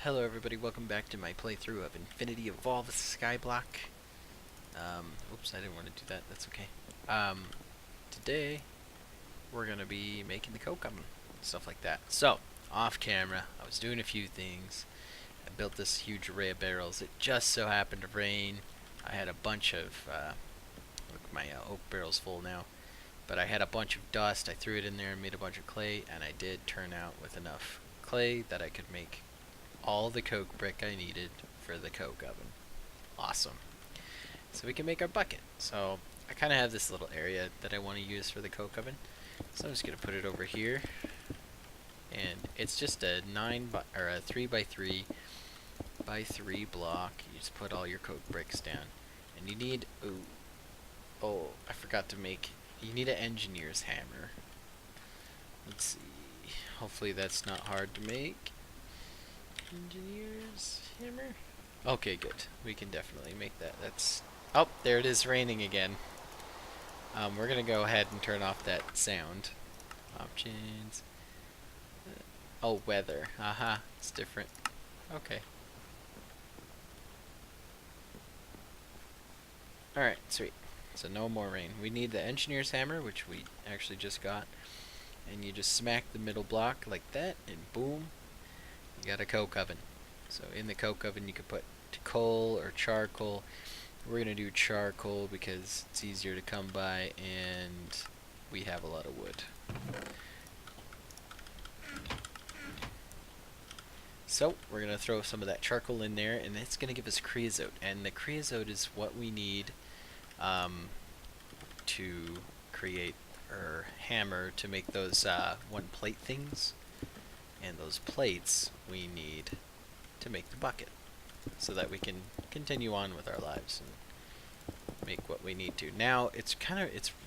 Hello everybody, welcome back to my playthrough of Infinity Evolve Skyblock. Oops, I didn't want to do that, that's okay. Today, we're going to be making the coke oven, stuff like that. So, off camera, I was doing a few things. I built this huge array of barrels. It just so happened to rain. I had a bunch of, look, my oak barrel's full now. But I had a bunch of dust, I threw it in there and made a bunch of clay, and I did turn out with enough clay that I could make all the coke brick I needed for the coke oven. Awesome. So we can make our bucket. So I kind of have this little area that I want to use for the coke oven. So I'm just going to put it over here. And it's just a 3 by 3 by 3 block. You just put all your coke bricks down. And you need, oh, I forgot to make, you need an engineer's hammer. Let's see. Hopefully that's not hard to make. Engineer's hammer? Okay, good. We can definitely make that. That's... Oh, there it is raining again. We're gonna go ahead and turn off that sound. Options. Oh, weather. Aha, it's different. Okay. Alright, sweet. So no more rain. We need the engineer's hammer, which we actually just got. And you just smack the middle block like that, and boom. You got a coke oven. So in the coke oven you could put coal or charcoal. We're going to do charcoal because it's easier to come by and we have a lot of wood. So we're going to throw some of that charcoal in there and it's going to give us creosote. And the creosote is what we need to create our hammer to make those one plate things. And those plates we need to make the bucket so that we can continue on with our lives and make what we need to. Now it's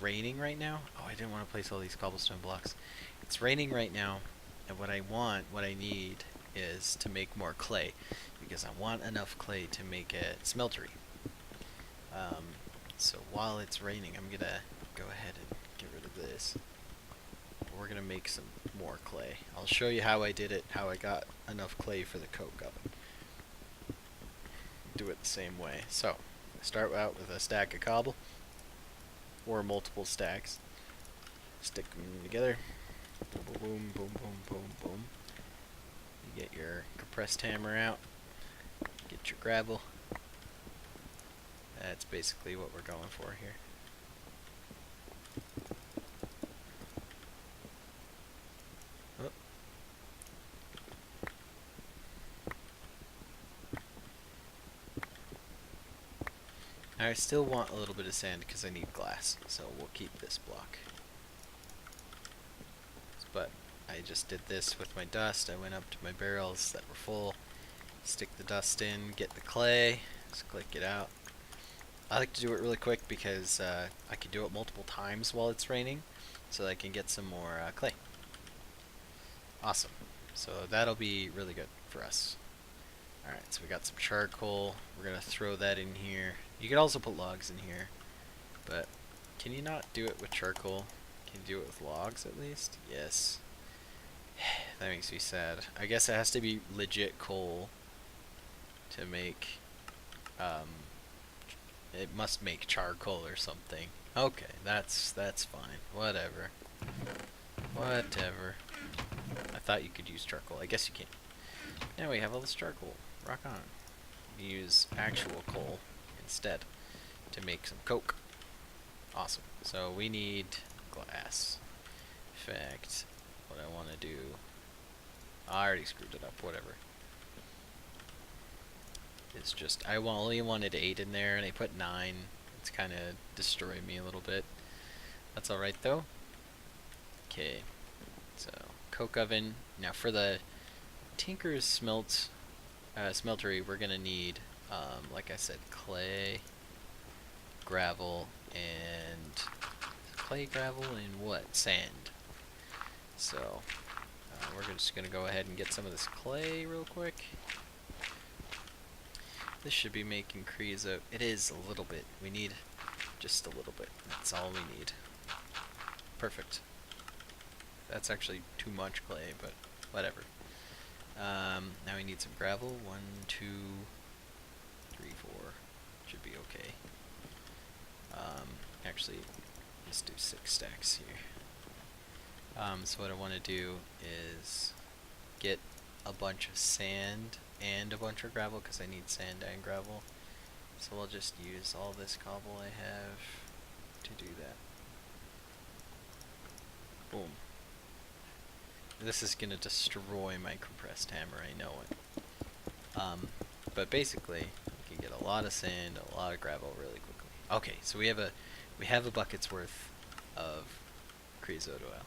raining right now. Oh, I didn't want to place all these cobblestone blocks. It's raining right now, and what I need is to make more clay because I want enough clay to make a smeltery. So while it's raining, I'm gonna go ahead and get rid of this. We're gonna make some more clay. I'll show you how I did it, how I got enough clay for the coke oven. Do it the same way. So, start out with a stack of cobble, or multiple stacks. Stick them together. Boom, boom, boom, boom, boom, boom. You get your compressed hammer out. Get your gravel. That's basically what we're going for here. I still want a little bit of sand because I need glass, so we'll keep this block. But I just did this with my dust. I went up to my barrels that were full, stick the dust in, get the clay, just click it out. I like to do it really quick because I can do it multiple times while it's raining, so I can get some more clay. Awesome. So that'll be really good for us. Alright, so we got some charcoal. We're going to throw that in here. You could also put logs in here, but can you not do it with charcoal? Can you do it with logs at least? Yes. That makes me sad. I guess it has to be legit coal to make, it must make charcoal or something. Okay, that's fine. Whatever. Whatever. I thought you could use charcoal. I guess you can. Now we have all this charcoal. Rock on. Use actual coal instead to make some coke. Awesome. So we need glass. In fact, what I want to do... I already screwed it up, whatever. It's just, I only wanted 8 in there and I put 9. It's kind of destroyed me a little bit. That's alright though. Okay. So, coke oven. Now for the Tinker's Smeltery, we're gonna need, like I said, clay, gravel, and clay, gravel, and what? Sand. So we're just gonna go ahead and get some of this clay real quick. This should be making creosote. It is a little bit. We need just a little bit. That's all we need. Perfect. That's actually too much clay, but whatever. Now we need some gravel. 1, 2, 3, 4. Should be okay. Actually, let's do 6 stacks here. So what I want to do is get a bunch of sand and a bunch of gravel because I need sand and gravel. So I'll just use all this cobble I have to do that. Boom. This is gonna destroy my compressed hammer, I know it. But basically, you can get a lot of sand, a lot of gravel really quickly. Okay, so we have a bucket's worth of creosote oil.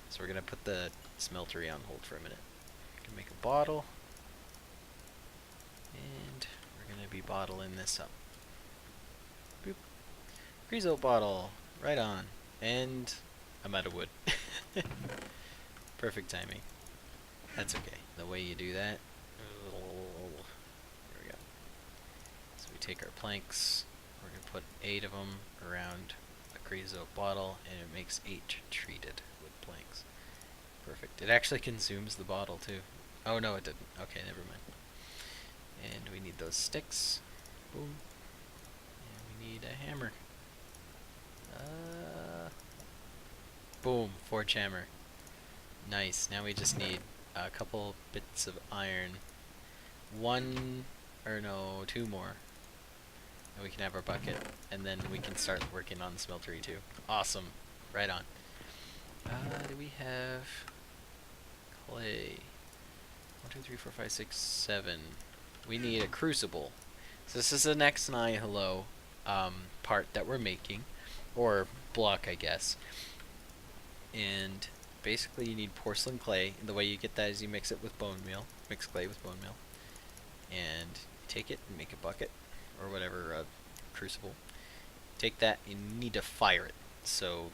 So we're gonna put the smeltery on hold for a minute. Gonna make a bottle, and we're gonna be bottling this up. Boop. Creosote bottle, right on. And I'm out of wood. Perfect timing. That's okay. The way you do that. There we go. So we take our planks. We're gonna put 8 of them around a creosote bottle, and it makes 8 treated wood planks. Perfect. It actually consumes the bottle too. Oh no, it didn't. Okay, never mind. And we need those sticks. Boom. And we need a hammer. Boom. Forge hammer. Nice. Now we just need a couple bits of iron. 2 more. And we can have our bucket. And then we can start working on the smeltery too. Awesome. Right on. Do we have clay? 1, 2, 3, 4, 5, 6, 7. We need a crucible. So this is the next hello part that we're making. Or block, I guess. And basically you need porcelain clay, and the way you get that is you mix it with bone meal. Mix clay with bone meal. And you take it and make a bucket, or whatever, crucible. Take that, and you need to fire it, so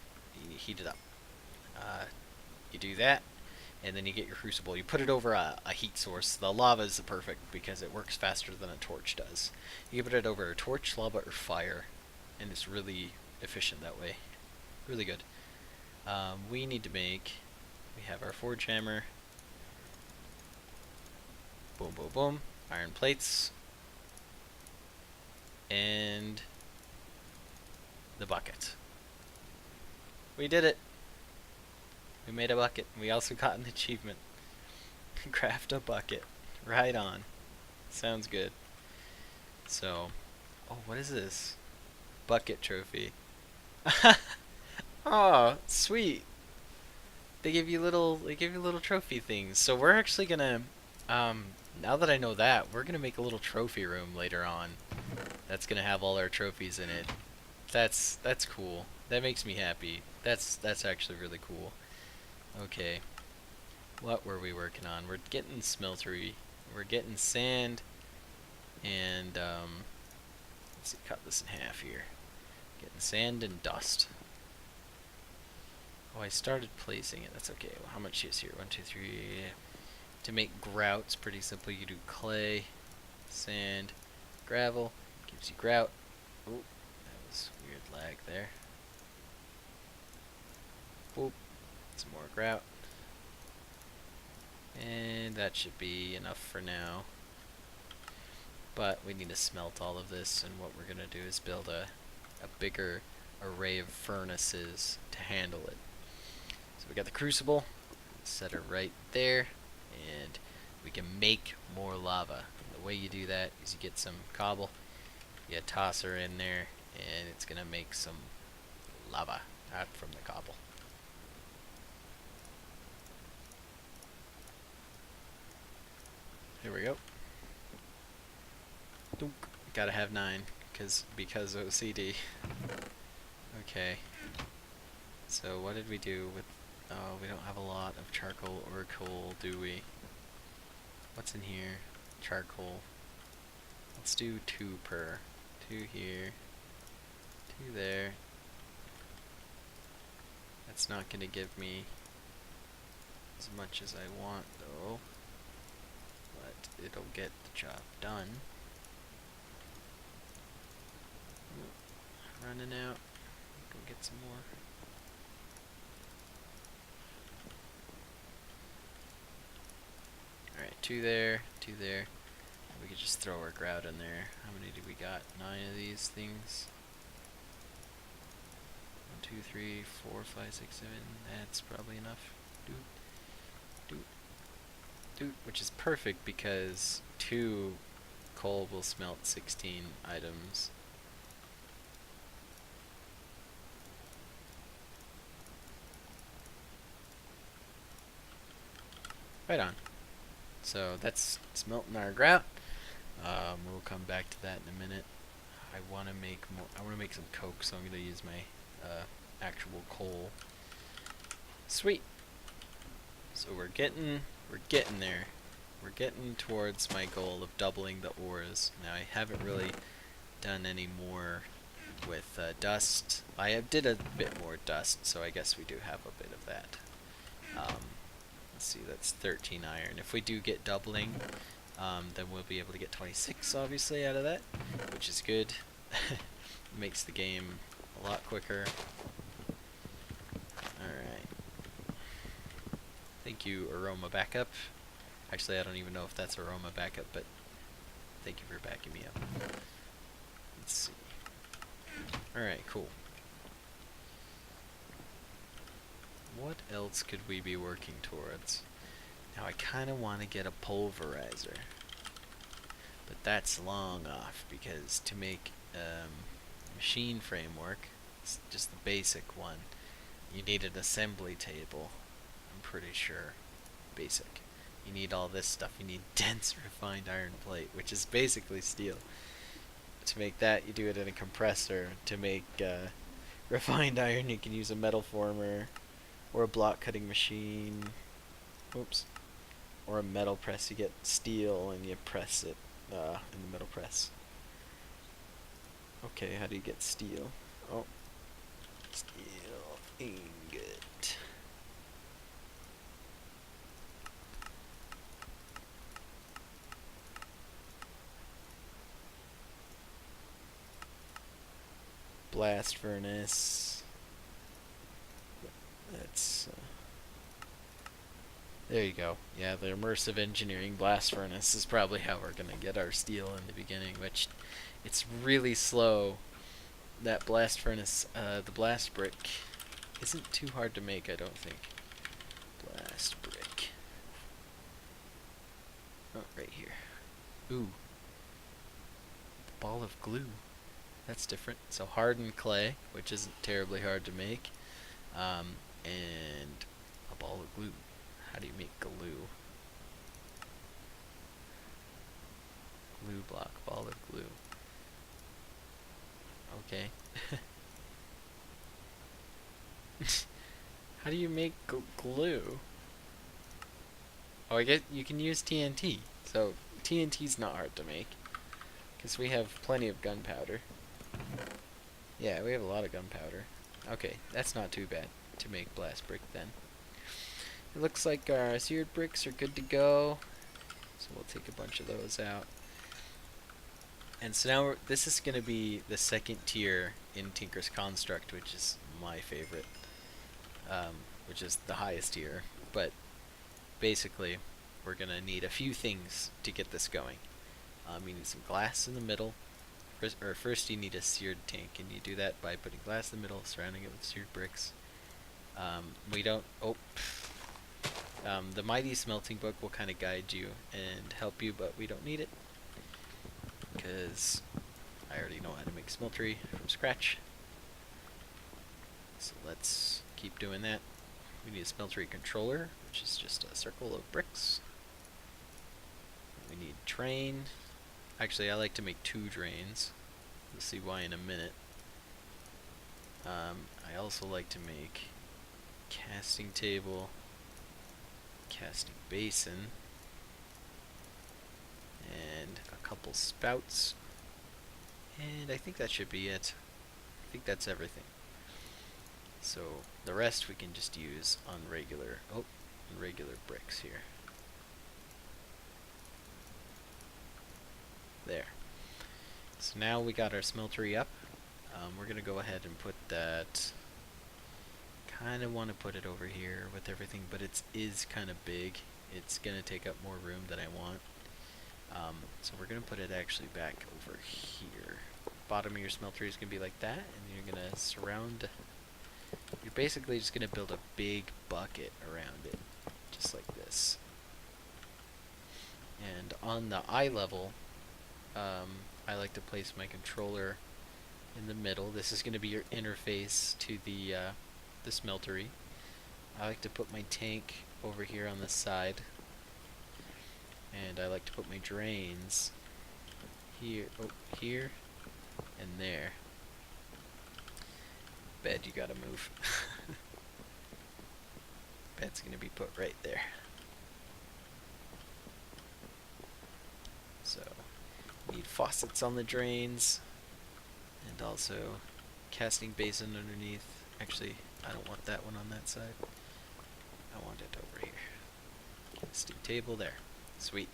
you heat it up. You do that, and then you get your crucible. You put it over a heat source. The lava is perfect because it works faster than a torch does. You can put it over a torch, lava, or fire, and it's really efficient that way. Really good. We need to make, we have our forge hammer, boom, boom, boom, iron plates, and the bucket. We did it! We made a bucket. We also got an achievement. Craft a bucket. Right on. Sounds good. So, oh, what is this? Bucket trophy. Oh, sweet. They give you little trophy things. So we're actually gonna, now that I know that, we're gonna make a little trophy room later on. That's gonna have all our trophies in it. That's cool. That makes me happy. That's actually really cool. Okay. What were we working on? We're getting smeltery. We're getting sand, and let's see, cut this in half here. Getting sand and dust. Oh, I started placing it. That's okay. Well, how much is here? 1, 2, 3. To make grout, it's pretty simple. You do clay, sand, gravel. Gives you grout. Oh, that was weird lag there. Boop. Some more grout. And that should be enough for now. But we need to smelt all of this, and what we're going to do is build a bigger array of furnaces to handle it. So we got the crucible, set her right there, and we can make more lava. And the way you do that is you get some cobble, you toss her in there, and it's going to make some lava out from the cobble. Here we go. Dunk. Gotta have 9, because OCD. Okay. So what did we do with... Oh, we don't have a lot of charcoal or coal, do we? What's in here? Charcoal. Let's do 2 per. 2 here. 2 there. That's not gonna give me as much as I want, though. But it'll get the job done. Running out. Go get some more. Alright, two there, two there. We could just throw our grout in there. How many do we got? 9 of these things. 1, 2, 3, 4, 5, 6, 7. That's probably enough. Doot, doot, doot. Which is perfect because 2 coal will smelt 16 items. Right on. So that's smelting our grout. We'll come back to that in a minute. I want to make more. I want to make some coke, so I'm going to use my actual coal. Sweet. So we're getting there. We're getting towards my goal of doubling the ores. Now I haven't really done any more with dust. I did a bit more dust, so I guess we do have a bit of that. Let's see, that's 13 iron. If we do get doubling, then we'll be able to get 26 obviously out of that, which is good. Makes the game a lot quicker. Alright. Thank you, Aroma Backup. Actually, I don't even know if that's Aroma Backup, but thank you for backing me up. Let's see. Alright, cool. What else could we be working towards? Now I kind of want to get a pulverizer, but that's long off because to make machine framework, it's just the basic one, you need an assembly table. I'm pretty sure. Basic. You need all this stuff. You need dense refined iron plate, which is basically steel. To make that, you do it in a compressor. To make refined iron, you can use a metal former or a block cutting machine. Oops. Or a metal press. You get steel and you press it in the metal press. Okay, how do you get steel? Oh, steel ingot. Blast furnace. That's there you go. Yeah, the immersive engineering blast furnace is probably how we're gonna get our steel in the beginning, which it's really slow. That blast furnace, the blast brick, isn't too hard to make, I don't think. Blast brick. Oh, right here. Ooh. Ball of glue. That's different. So hardened clay, which isn't terribly hard to make, and a ball of glue. How do you make glue? Glue block, ball of glue. Okay. How do you make glue? Oh, I guess you can use TNT. So TNT's not hard to make, because we have plenty of gunpowder. Yeah, we have a lot of gunpowder. Okay, that's not too bad to make blast brick then. It looks like our seared bricks are good to go, so we'll take a bunch of those out. And so now this is going to be the second tier in Tinker's Construct, which is my favorite, which is the highest tier. But basically, we're going to need a few things to get this going. You need some glass in the middle. First you need a seared tank, and you do that by putting glass in the middle, surrounding it with seared bricks. We don't... Oh... the Mighty Smelting Book will kind of guide you and help you, but we don't need it, because I already know how to make Smeltery from scratch. So let's keep doing that. We need a Smeltery controller, which is just a circle of bricks. We need train. Actually, I like to make 2 drains. We'll see why in a minute. I also like to make casting table, casting basin, and a couple spouts, and I think that should be it. I think that's everything. So the rest we can just use on regular bricks here. There. So now we got our smeltery up. We're gonna go ahead and put that. Kind of want to put it over here with everything, but it is kind of big, it's going to take up more room than I want. So we're going to put it actually back over here. Bottom of your smeltery is going to be like that, and you're going to surround... You're basically just going to build a big bucket around it, just like this. And on the eye level, I like to place my controller in the middle. This is going to be your interface to the smeltery. I like to put my tank over here on the side, and I like to put my drains here, here, and there. Bed, you gotta move. Bed's gonna be put right there. So, need faucets on the drains, and also casting basin underneath. Actually, I don't want that one on that side. I want it over here. Casting table there. Sweet.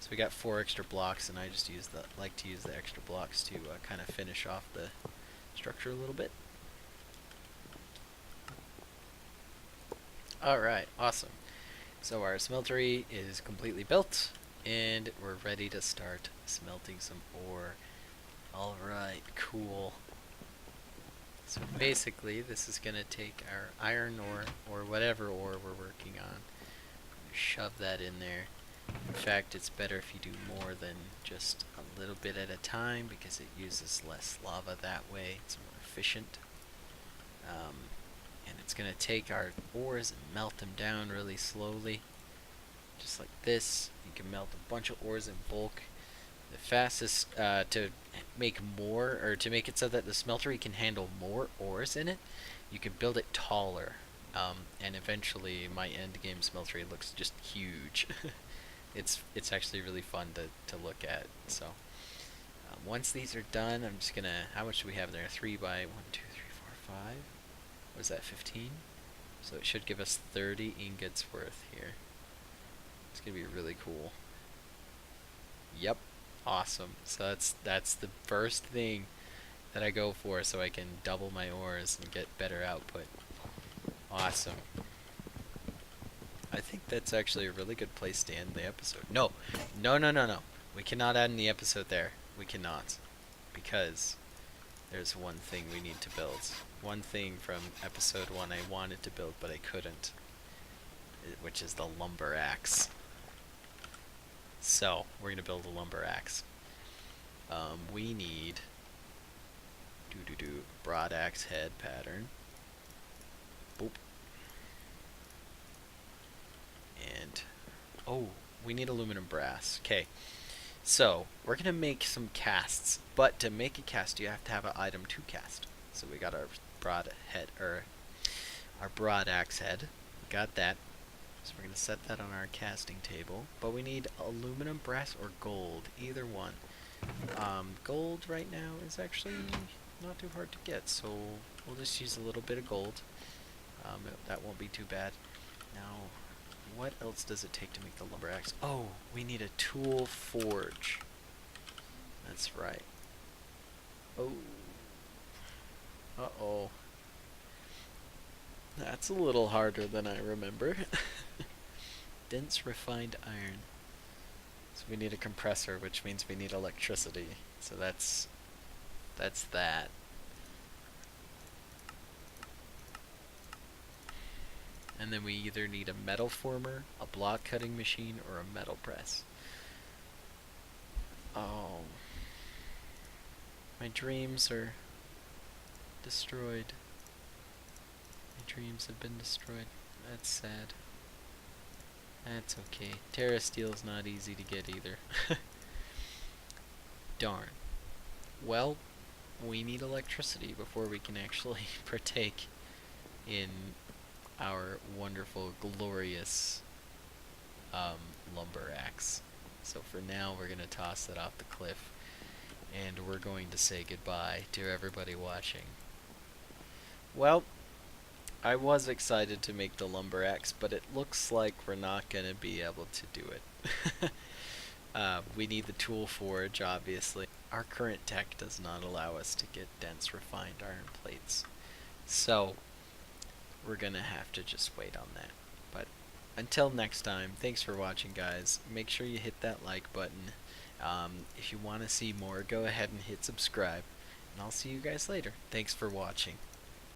So we got 4 extra blocks, and I just like to use the extra blocks to kind of finish off the structure a little bit. Alright, awesome. So our smeltery is completely built, and we're ready to start smelting some ore. Alright, cool. So basically, this is going to take our iron ore, or whatever ore we're working on, shove that in there. In fact, it's better if you do more than just a little bit at a time, because it uses less lava that way. It's more efficient. And it's going to take our ores and melt them down really slowly. Just like this. You can melt a bunch of ores in bulk. The fastest to make more, or to make it so that the smeltery can handle more ores in it, you can build it taller. And eventually my end game smeltery looks just huge. It's actually really fun to look at. So once these are done, I'm just gonna, how much do we have there? 3 by 1, 2, 3, 4, 5. What is that, 15? So it should give us 30 ingots worth here. It's gonna be really cool. Yep, awesome. So that's the first thing that I go for, so I can double my ores and get better output. Awesome. I think that's actually a really good place to end the episode. No. We cannot end the episode there. We cannot. Because there's one thing we need to build. One thing from episode 1 I wanted to build, but I couldn't. Which is the lumber axe. So, we're going to build a lumber axe. We need... broad axe head pattern. Boop. And... oh, we need aluminum brass. Okay. So, we're going to make some casts. But to make a cast, you have to have an item to cast. So we got our broad head, or our broad axe head. We got that. So we're going to set that on our casting table. But we need aluminum, brass, or gold. Either one. Gold right now is actually not too hard to get. So we'll just use a little bit of gold. That won't be too bad. Now, what else does it take to make the lumber axe? Oh, we need a tool forge. That's right. Oh. Uh-oh. That's a little harder than I remember. Dense refined iron. So we need a compressor, which means we need electricity. So that's that. And then we either need a metal former, a block cutting machine, or a metal press. Oh. My dreams are destroyed. My dreams have been destroyed. That's sad. That's okay. Terra Steel's not easy to get either. Darn. Well, we need electricity before we can actually partake in our wonderful, glorious lumber axe. So for now, we're going to toss it off the cliff, and we're going to say goodbye to everybody watching. Well, I was excited to make the lumber axe, but it looks like we're not going to be able to do it. We need the tool forge, obviously. Our current tech does not allow us to get dense refined iron plates. So, we're going to have to just wait on that. But until next time, thanks for watching, guys. Make sure you hit that like button. If you want to see more, go ahead and hit subscribe. And I'll see you guys later. Thanks for watching.